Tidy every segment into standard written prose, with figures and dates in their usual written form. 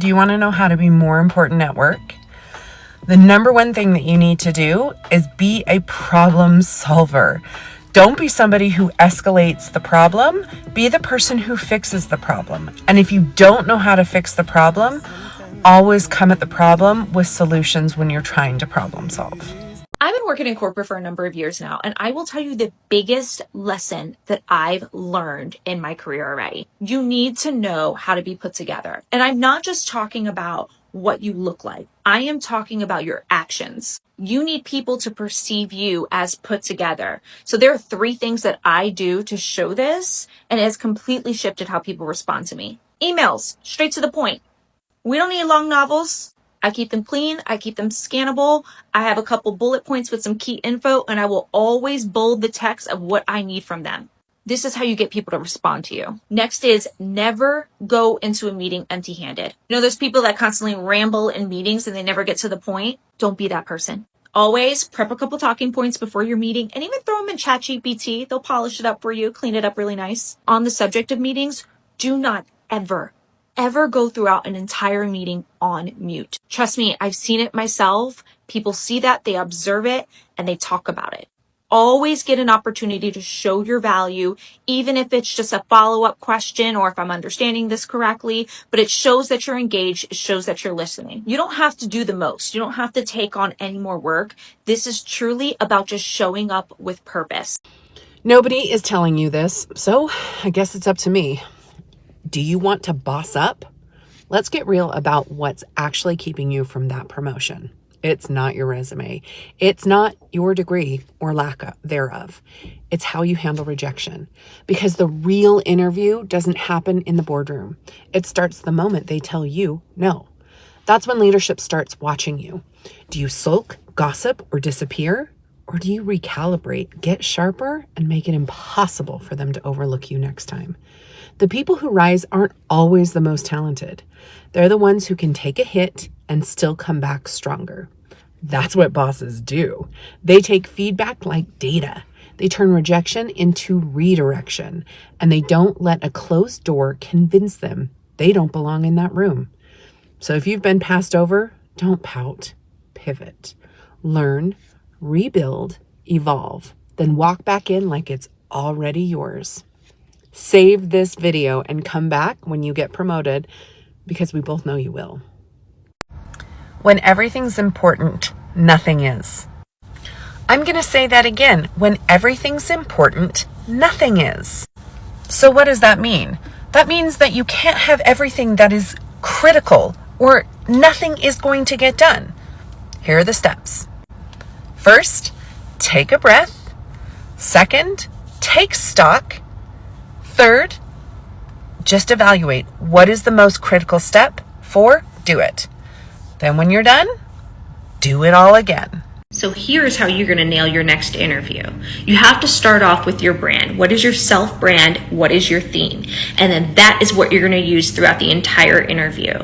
Do you want to know how to be more important at work? The number one thing that you need to do is be a problem solver. Don't be somebody who escalates the problem. Be the person who fixes the problem. And if you don't know how to fix the problem, always come at the problem with solutions when you're trying to problem solve. I've been working in corporate for a number of years now, and I will tell you the biggest lesson that I've learned in my career already. You need to know how to be put together. And I'm not just talking about what you look like. I am talking about your actions. You need people to perceive you as put together. So there are 3 things that I do to show this, and it has completely shifted how people respond to me. Emails, straight to the point. We don't need long novels. I keep them clean. I keep them scannable. I have a couple bullet points with some key info, and I will always bold the text of what I need from them. This is how you get people to respond to you. Next is never go into a meeting empty-handed. You know, there's people that constantly ramble in meetings and they never get to the point. Don't be that person. Always prep a couple talking points before your meeting and even throw them in ChatGPT. They'll polish it up for you, clean it up really nice. On the subject of meetings, do not ever go throughout an entire meeting on mute. Trust me, I've seen it myself. People see that, they observe it, and they talk about it. Always get an opportunity to show your value, even if it's just a follow-up question or if I'm understanding this correctly, but it shows that you're engaged, it shows that you're listening. You don't have to do the most. You don't have to take on any more work. This is truly about just showing up with purpose. Nobody is telling you this, so I guess it's up to me. Do you want to boss up? Let's get real about what's actually keeping you from that promotion. It's not your resume. It's not your degree or lack thereof. It's how you handle rejection. Because the real interview doesn't happen in the boardroom. It starts the moment they tell you no. That's when leadership starts watching you. Do you sulk, gossip, or disappear? Or do you recalibrate, get sharper, and make it impossible for them to overlook you next time? The people who rise aren't always the most talented. They're the ones who can take a hit and still come back stronger. That's what bosses do. They take feedback like data. They turn rejection into redirection, and they don't let a closed door convince them they don't belong in that room. So if you've been passed over, don't pout. Pivot. Learn, rebuild, evolve, then walk back in like it's already yours. Save this video and come back when you get promoted, because we both know you will. When everything's important, nothing is. I'm going to say that again. When everything's important, nothing is. So what does that mean? That means that you can't have everything that is critical or nothing is going to get done. Here are the steps. First, take a breath. Second, take stock. Third, just evaluate what is the most critical step. 4, do it. Then when you're done, do it all again. So here's how you're going to nail your next interview. You have to start off with your brand. What is your self-brand? What is your theme? And then that is what you're going to use throughout the entire interview.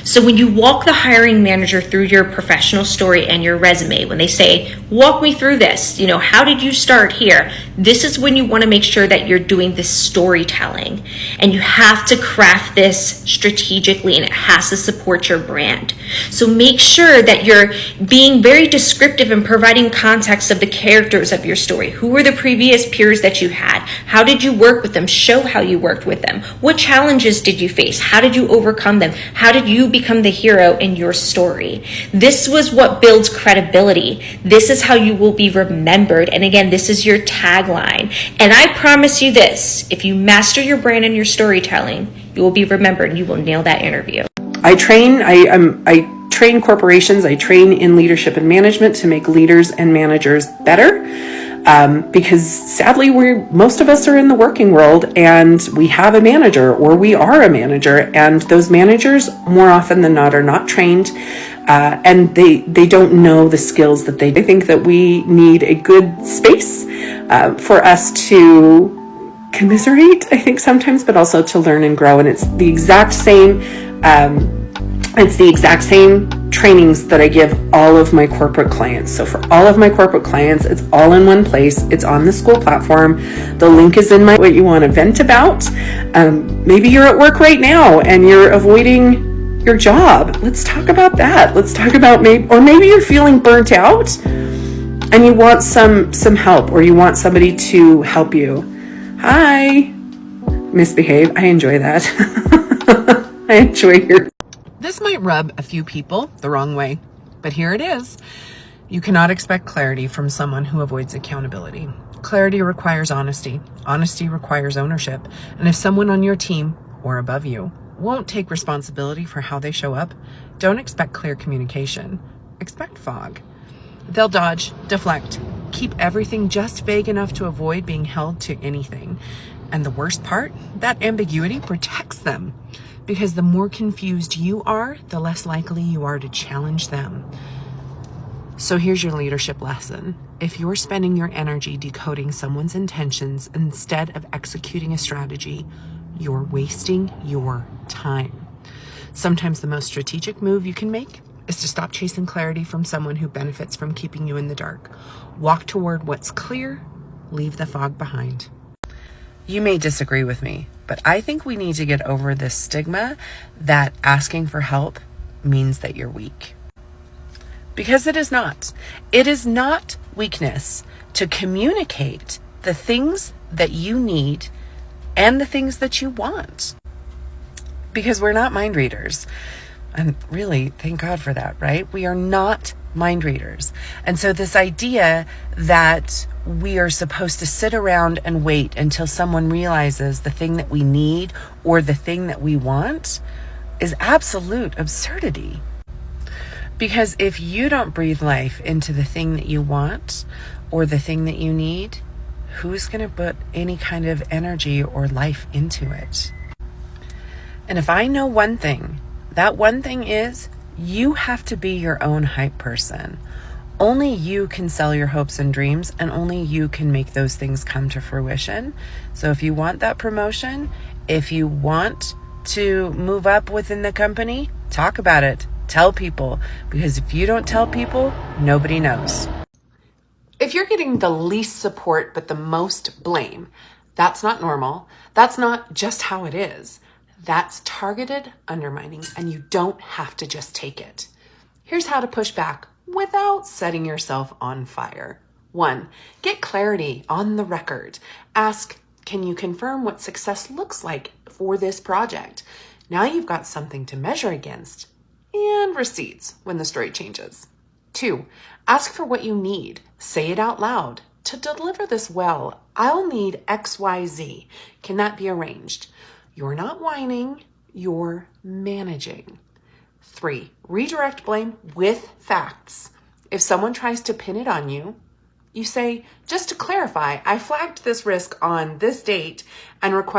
So when you walk the hiring manager through your professional story and your resume, when they say, walk me through this, how did you start here? This is when you want to make sure that you're doing this storytelling. And you have to craft this strategically, and it has to support your brand. So make sure that you're being very descriptive and providing context of the characters of your story. Who were the previous peers that you had? How did you work with them? Show how you worked with them. What challenges did you face? How did you overcome them? How did you become the hero in your story? This was what builds credibility. This is how you will be remembered. And again, this is your tagline. And I promise you this, if you master your brand and your storytelling, you will be remembered and you will nail that interview. I train corporations. I train in leadership and management to make leaders and managers better. Because sadly, most of us are in the working world and we have a manager or we are a manager, and those managers more often than not are not trained, and they don't know the skills that they do. I think that we need a good space for us to commiserate, I think sometimes, but also to learn and grow. And it's the exact same trainings that I give all of my corporate clients. So for all of my corporate clients, it's all in one place. It's on the school platform. The link is in what you want to vent about. Maybe you're at work right now and you're avoiding your job. Let's talk about that. Let's talk about maybe you're feeling burnt out and you want some help, or you want somebody to help you. Hi, misbehave. I enjoy that. I enjoy your. This might rub a few people the wrong way, but here it is. You cannot expect clarity from someone who avoids accountability. Clarity requires honesty. Honesty requires ownership. And if someone on your team or above you won't take responsibility for how they show up, don't expect clear communication. Expect fog. They'll dodge, deflect, keep everything just vague enough to avoid being held to anything. And the worst part, that ambiguity protects them, because the more confused you are, the less likely you are to challenge them. So here's your leadership lesson. If you're spending your energy decoding someone's intentions instead of executing a strategy, you're wasting your time. Sometimes the most strategic move you can make is to stop chasing clarity from someone who benefits from keeping you in the dark. Walk toward what's clear, leave the fog behind. You may disagree with me, but I think we need to get over this stigma that asking for help means that you're weak. Because it is not. It is not weakness to communicate the things that you need and the things that you want. Because we're not mind readers. And really, thank God for that, right? We are not mind readers. And so this idea that we are supposed to sit around and wait until someone realizes the thing that we need or the thing that we want is absolute absurdity. Because if you don't breathe life into the thing that you want or the thing that you need, who's going to put any kind of energy or life into it? And if I know one thing, that one thing is you have to be your own hype person. Only you can sell your hopes and dreams, and only you can make those things come to fruition. So if you want that promotion, if you want to move up within the company, talk about it. Tell people, because if you don't tell people, nobody knows. If you're getting the least support but the most blame, that's not normal. That's not just how it is. That's targeted undermining, and you don't have to just take it. Here's how to push back without setting yourself on fire. 1, get clarity on the record. Ask, can you confirm what success looks like for this project? Now you've got something to measure against. And receipts when the story changes. 2, ask for what you need. Say it out loud. To deliver this well, I'll need XYZ. Can that be arranged? You're not whining, you're managing. 3, redirect blame with facts. If someone tries to pin it on you, you say, just to clarify, I flagged this risk on this date and requested